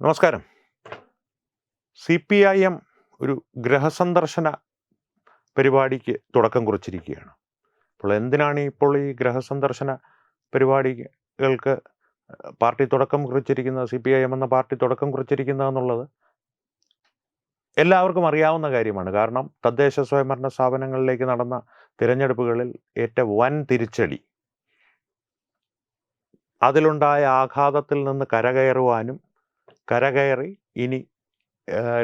നമസ്കാരം. CPIM ഒരു ഗൃഹസന്ദർശന പരിപാടിക്ക് തുടക്കം കുറിച്ചിരിക്കുകയാണ്. അപ്പോൾ എന്തിനാണ് ഇപ്പോൾ ഈ ഗൃഹസന്ദർശന പരിപാടികൾക്ക് പാർട്ടി തുടക്കം കുറിച്ചിരിക്കുന്നത്, CPIM എന്ന പാർട്ടി തുടക്കം കുറിച്ചിരിക്കുന്നതെന്നുള്ളത് എല്ലാവർക്കും അറിയാവുന്ന കാര്യമാണ്. കാരണം തദ്ദേശ സ്വയംഭരണ സ്ഥാപനങ്ങളിലേക്ക് നടന്ന തിരഞ്ഞെടുപ്പുകളിൽ ഏറ്റ വൻ തിരിച്ചടി, അതിലുണ്ടായ ആഘാതത്തിൽ നിന്ന് കരകയറി ഇനി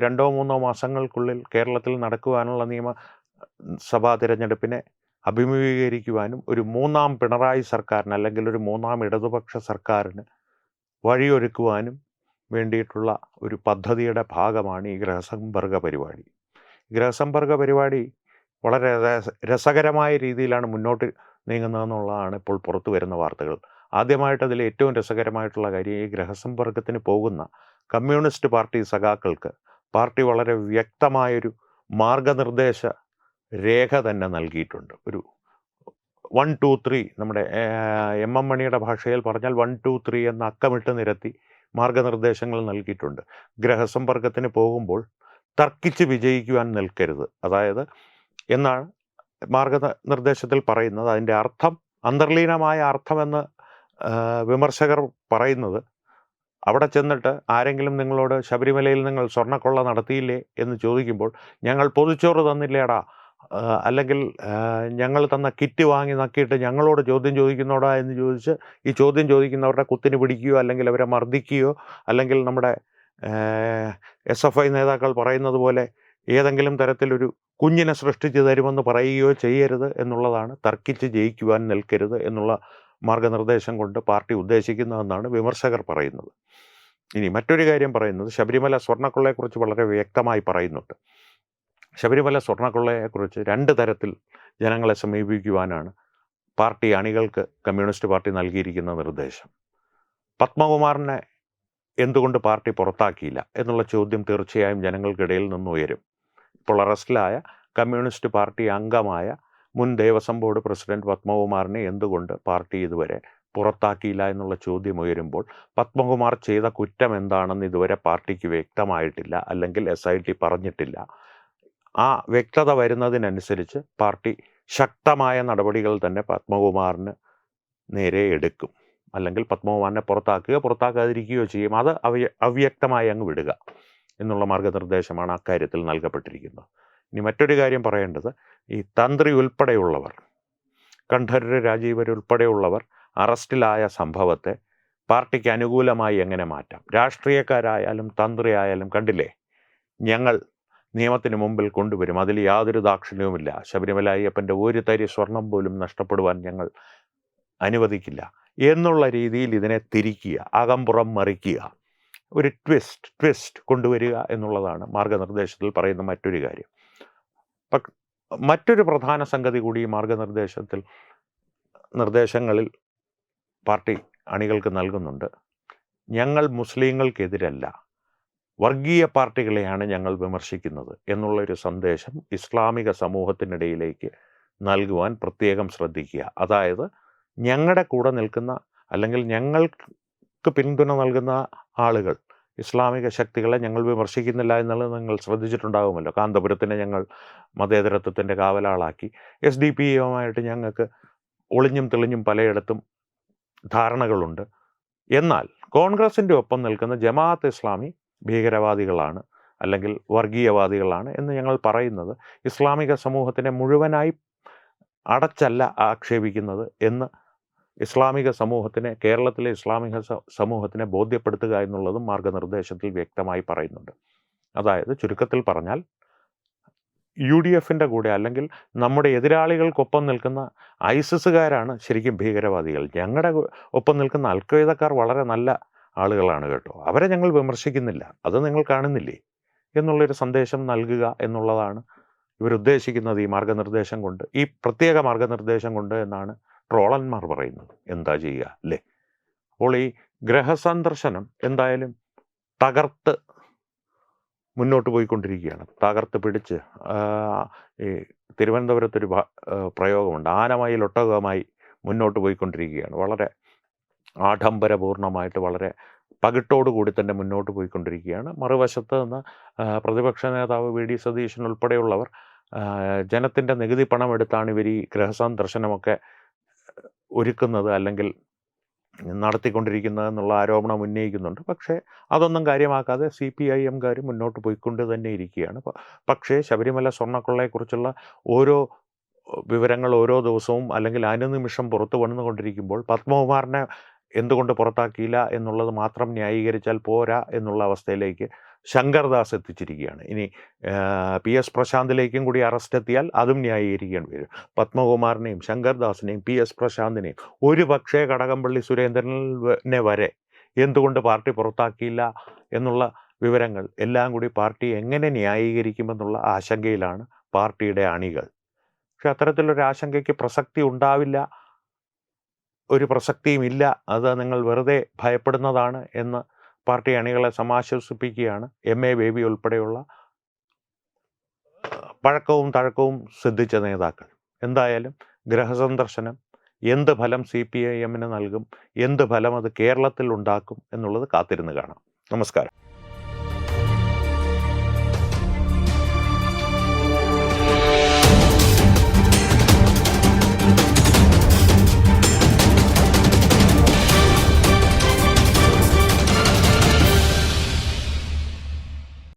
2-3 മാസങ്ങൾക്കുള്ളിൽ കേരളത്തിൽ നടക്കുവാനുള്ള നിയമസഭാ തിരഞ്ഞെടുപ്പിനെ അഭിമുഖീകരിക്കുവാനും ഒരു മൂന്നാം പിണറായി സർക്കാരിന് അല്ലെങ്കിൽ ഒരു മൂന്നാം ഇടതുപക്ഷ സർക്കാരിന് വഴിയൊരുക്കുവാനും വേണ്ടിയിട്ടുള്ള ഒരു പദ്ധതിയുടെ ഭാഗമാണ് ഈ ഗൃഹസമ്പർക്ക പരിപാടി. ഗൃഹസമ്പർക്ക പരിപാടി വളരെ രസകരമായ രീതിയിലാണ് മുന്നോട്ട് നീങ്ങുന്നതെന്നുള്ളതാണ് ഇപ്പോൾ പുറത്തു വരുന്ന വാർത്തകൾ. ആദ്യമായിട്ട് അതിൽ ഏറ്റവും രസകരമായിട്ടുള്ള കാര്യം, ഈ ഗൃഹസമ്പർക്കത്തിന് പോകുന്ന കമ്മ്യൂണിസ്റ്റ് പാർട്ടി സഖാക്കൾക്ക് പാർട്ടി വളരെ വ്യക്തമായൊരു മാർഗനിർദ്ദേശ രേഖ തന്നെ നൽകിയിട്ടുണ്ട്. ഒരു 1, 2, 3 നമ്മുടെ MM മണിയുടെ ഭാഷയിൽ പറഞ്ഞാൽ 1, 2, 3 എന്ന അക്കമിട്ട് നിരത്തി മാർഗനിർദ്ദേശങ്ങൾ നൽകിയിട്ടുണ്ട്. ഗൃഹസമ്പർക്കത്തിന് പോകുമ്പോൾ തർക്കിച്ച് വിജയിക്കുവാൻ നിൽക്കരുത്, അതായത് എന്നാണ് മാർഗനിർദ്ദേശത്തിൽ പറയുന്നത്. അതിൻ്റെ അർത്ഥം, അന്തർലീനമായ അർത്ഥമെന്ന് വിമർശകർ പറയുന്നത്, അവിടെ ചെന്നിട്ട് ആരെങ്കിലും നിങ്ങളോട് ശബരിമലയിൽ നിങ്ങൾ സ്വർണ്ണക്കൊള്ള നടത്തിയില്ലേ എന്ന് ചോദിക്കുമ്പോൾ ഞങ്ങൾ പൊതിച്ചോറ് തന്നില്ലേടാ, അല്ലെങ്കിൽ ഞങ്ങൾ തന്ന കിറ്റ് വാങ്ങി നക്കിയിട്ട് ഞങ്ങളോട് ചോദ്യം ചോദിക്കുന്നോടാ എന്ന് ചോദിച്ച് ഈ ചോദ്യം ചോദിക്കുന്നവരുടെ കുത്തിന് പിടിക്കുകയോ അല്ലെങ്കിൽ അവരെ മർദ്ദിക്കുകയോ അല്ലെങ്കിൽ നമ്മുടെ SFI നേതാക്കൾ പറയുന്നത് പോലെ ഏതെങ്കിലും തരത്തിലൊരു കുഞ്ഞിനെ സൃഷ്ടിച്ച് തരുമെന്ന് പറയുകയോ ചെയ്യരുത് എന്നുള്ളതാണ്. തർക്കിച്ച് ജയിക്കുവാൻ നിൽക്കരുത് എന്നുള്ള മാർഗനിർദ്ദേശം കൊണ്ട് പാർട്ടി ഉദ്ദേശിക്കുന്നതെന്നാണ് വിമർശകർ പറയുന്നത്. ഇനി മറ്റൊരു കാര്യം പറയുന്നത്, ശബരിമല സ്വർണ്ണക്കൊള്ളയെക്കുറിച്ച് വളരെ വ്യക്തമായി പറയുന്നുണ്ട്. ശബരിമല സ്വർണ്ണക്കൊള്ളയെക്കുറിച്ച് 2 തരത്തിൽ ജനങ്ങളെ സമീപിക്കുവാനാണ് പാർട്ടി അണികൾക്ക് കമ്മ്യൂണിസ്റ്റ് പാർട്ടി നൽകിയിരിക്കുന്ന നിർദ്ദേശം. പത്മകുമാറിനെ എന്തുകൊണ്ട് പാർട്ടി പുറത്താക്കിയില്ല എന്നുള്ള ചോദ്യം തീർച്ചയായും ജനങ്ങൾക്കിടയിൽ നിന്ന് ഉയരും. ഇപ്പോൾ അറസ്റ്റിലായ കമ്മ്യൂണിസ്റ്റ് പാർട്ടി അംഗമായ മുൻ ദേവസ്വം ബോർഡ് പ്രസിഡന്റ് പത്മകുമാറിനെ എന്തുകൊണ്ട് പാർട്ടി ഇതുവരെ പുറത്താക്കിയില്ല എന്നുള്ള ചോദ്യം ഉയരുമ്പോൾ പത്മകുമാർ ചെയ്ത കുറ്റം എന്താണെന്ന് ഇതുവരെ പാർട്ടിക്ക് വ്യക്തമായിട്ടില്ല, അല്ലെങ്കിൽ SIT പറഞ്ഞിട്ടില്ല. ആ വ്യക്തത വരുന്നതിനനുസരിച്ച് പാർട്ടി ശക്തമായ നടപടികൾ തന്നെ പത്മകുമാറിന് നേരെ എടുക്കും. അല്ലെങ്കിൽ പത്മകുമാറിനെ പുറത്താക്കാതിരിക്കുകയോ ചെയ്യും. അത് അവ്യക്തമായി അങ്ങ് വിടുക എന്നുള്ള മാർഗനിർദ്ദേശമാണ് അക്കാര്യത്തിൽ നൽകപ്പെട്ടിരിക്കുന്നത്. ഇനി മറ്റൊരു കാര്യം പറയേണ്ടത്, ഈ തന്ത്രി ഉൾപ്പെടെയുള്ളവർ, കണ്ഠരര് രാജീവരുൾപ്പെടെയുള്ളവർ അറസ്റ്റിലായ സംഭവത്തെ പാർട്ടിക്ക് അനുകൂലമായി എങ്ങനെ മാറ്റാം. രാഷ്ട്രീയക്കാരായാലും തന്ത്രി ആയാലും കണ്ടില്ലേ, ഞങ്ങൾ നിയമത്തിന് മുമ്പിൽ കൊണ്ടുവരും, അതിൽ യാതൊരു ദാക്ഷിണ്യവുമില്ല, ശബരിമല അയ്യപ്പൻ്റെ ഒരു തരി സ്വർണം പോലും നഷ്ടപ്പെടുവാൻ ഞങ്ങൾ അനുവദിക്കില്ല എന്നുള്ള രീതിയിൽ ഇതിനെ തിരിക്കുക, അകംപുറം മറിക്കുക, ഒരു ട്വിസ്റ്റ് കൊണ്ടുവരിക എന്നുള്ളതാണ് മാർഗനിർദ്ദേശത്തിൽ പറയുന്ന മറ്റൊരു കാര്യം. മറ്റൊരു പ്രധാന സംഗതി കൂടി ഈ നിർദ്ദേശങ്ങളിൽ പാർട്ടി അണികൾക്ക് നൽകുന്നുണ്ട്. ഞങ്ങൾ മുസ്ലിങ്ങൾക്കെതിരല്ല, വർഗീയ പാർട്ടികളെയാണ് ഞങ്ങൾ വിമർശിക്കുന്നത് എന്നുള്ളൊരു സന്ദേശം ഇസ്ലാമിക സമൂഹത്തിനിടയിലേക്ക് നൽകുവാൻ പ്രത്യേകം ശ്രദ്ധിക്കുക. അതായത് ഞങ്ങളുടെ കൂടെ നിൽക്കുന്ന അല്ലെങ്കിൽ ഞങ്ങൾക്ക് പിന്തുണ നൽകുന്ന ആളുകൾ, ഇസ്ലാമിക ശക്തികളെ ഞങ്ങൾ വിമർശിക്കുന്നില്ല എന്നുള്ളത് നിങ്ങൾ ശ്രദ്ധിച്ചിട്ടുണ്ടാകുമല്ലോ. കാന്തപുരത്തിനെ ഞങ്ങൾ മതേതരത്വത്തിൻ്റെ കാവലാളാക്കി, SDPIയുമായിട്ട് ഞങ്ങൾക്ക് ഒളിഞ്ഞും തെളിഞ്ഞും പലയിടത്തും ധാരണകളുണ്ട്. എന്നാൽ കോൺഗ്രസിൻ്റെ ഒപ്പം നിൽക്കുന്ന ജമാഅത്ത് ഇസ്ലാമി ഭീകരവാദികളാണ് അല്ലെങ്കിൽ വർഗീയവാദികളാണ് എന്ന് ഞങ്ങൾ പറയുന്നത് ഇസ്ലാമിക സമൂഹത്തിനെ മുഴുവനായി അടച്ചല്ല ആക്ഷേപിക്കുന്നത് എന്ന് ഇസ്ലാമിക സമൂഹത്തിനെ, കേരളത്തിലെ ഇസ്ലാമിക സമൂഹത്തിനെ ബോധ്യപ്പെടുത്തുക എന്നുള്ളതും മാർഗനിർദ്ദേശത്തിൽ വ്യക്തമായി പറയുന്നുണ്ട്. അതായത് ചുരുക്കത്തിൽ പറഞ്ഞാൽ UDFൻ്റെ കൂടെ അല്ലെങ്കിൽ നമ്മുടെ എതിരാളികൾക്കൊപ്പം നിൽക്കുന്ന ISISകാരാണ് ശരിക്കും ഭീകരവാദികൾ. ഞങ്ങളുടെ ഒപ്പം നിൽക്കുന്ന അൽഖ്വയ്ദക്കാർ വളരെ നല്ല ആളുകളാണ് കേട്ടോ, അവരെ ഞങ്ങൾ വിമർശിക്കുന്നില്ല, അത് നിങ്ങൾ കാണുന്നില്ലേ എന്നുള്ളൊരു സന്ദേശം നൽകുക എന്നുള്ളതാണ് ഇവരുദ്ദേശിക്കുന്നത് ഈ മാർഗനിർദ്ദേശം കൊണ്ട്, ഈ പ്രത്യേക മാർഗനിർദ്ദേശം കൊണ്ട് എന്നാണ് ട്രോളന്മാർ പറയുന്നത്. എന്താ ചെയ്യുക അല്ലേ? അപ്പോൾ ഈ ഗൃഹസന്ദർശനം എന്തായാലും തകർത്ത് മുന്നോട്ട് പോയിക്കൊണ്ടിരിക്കുകയാണ്. തകർത്ത് പിടിച്ച് ഈ തിരുവനന്തപുരത്തൊരു പ്രയോഗമുണ്ട്, ആനമയിൽ ഒട്ടകമായി മുന്നോട്ട് പോയിക്കൊണ്ടിരിക്കുകയാണ്. വളരെ ആഡംബരപൂർണമായിട്ട്, വളരെ പകിട്ടോടുകൂടി തന്നെ മുന്നോട്ട് പോയിക്കൊണ്ടിരിക്കുകയാണ്. മറുവശത്ത് നിന്ന് പ്രതിപക്ഷ നേതാവ് വി.ഡി. സതീശൻ ഉൾപ്പെടെയുള്ളവർ ജനത്തിൻ്റെ നികുതി പണം എടുത്താണ് ഇവർ ഈ ഗൃഹസന്ദർശനമൊക്കെ ഒരുക്കുന്നത് അല്ലെങ്കിൽ നടത്തിക്കൊണ്ടിരിക്കുന്നത് എന്നുള്ള ആരോപണം ഉന്നയിക്കുന്നുണ്ട്. പക്ഷേ അതൊന്നും കാര്യമാക്കാതെ CPIMകാർ മുന്നോട്ട് പോയിക്കൊണ്ട് തന്നെ ഇരിക്കുകയാണ്. പക്ഷേ ശബരിമല സ്വർണ്ണക്കൊള്ളയെക്കുറിച്ചുള്ള ഓരോ വിവരങ്ങൾ ഓരോ ദിവസവും അല്ലെങ്കിൽ അനുനിമിഷം പുറത്തു വന്നുകൊണ്ടിരിക്കുമ്പോൾ പത്മകുമാറിനെ എന്തുകൊണ്ട് പുറത്താക്കിയില്ല എന്നുള്ളത് മാത്രം ന്യായീകരിച്ചാൽ പോരാ എന്നുള്ള അവസ്ഥയിലേക്ക് ശങ്കർദാസ് എത്തിച്ചിരിക്കുകയാണ്. ഇനി PS പ്രശാന്തിലേക്കും കൂടി അറസ്റ്റ് എത്തിയാൽ അതും ന്യായീകരിക്കേണ്ടി വരും. പത്മകുമാറിനെയും ശങ്കർദാസിനെയും PS പ്രശാന്തിനെയും ഒരു പക്ഷേ കടകംപള്ളി സുരേന്ദ്രനെ വരെ എന്തുകൊണ്ട് പാർട്ടി പുറത്താക്കിയില്ല എന്നുള്ള വിവരങ്ങൾ എല്ലാം കൂടി പാർട്ടി എങ്ങനെ ന്യായീകരിക്കുമെന്നുള്ള ആശങ്കയിലാണ് പാർട്ടിയുടെ അണികൾ. പക്ഷെ അത്തരത്തിലൊരു ആശങ്കയ്ക്ക് പ്രസക്തി ഉണ്ടാവില്ല, ഒരു പ്രസക്തിയും ഇല്ല. അത് നിങ്ങൾ വെറുതെ ഭയപ്പെടുന്നതാണ് എന്ന് പാർട്ടി അണികളെ സമാശ്വസിപ്പിക്കുകയാണ് MA ബേബി ഉൾപ്പെടെയുള്ള പഴക്കവും തഴക്കവും സിദ്ധിച്ച നേതാക്കൾ. എന്തായാലും ഗൃഹസന്ദർശനം എന്ത് ഫലം CPIMന് നൽകും, എന്ത് ഫലം അത് കേരളത്തിൽ ഉണ്ടാക്കും എന്നുള്ളത് കാത്തിരുന്ന് കാണാം. നമസ്കാരം.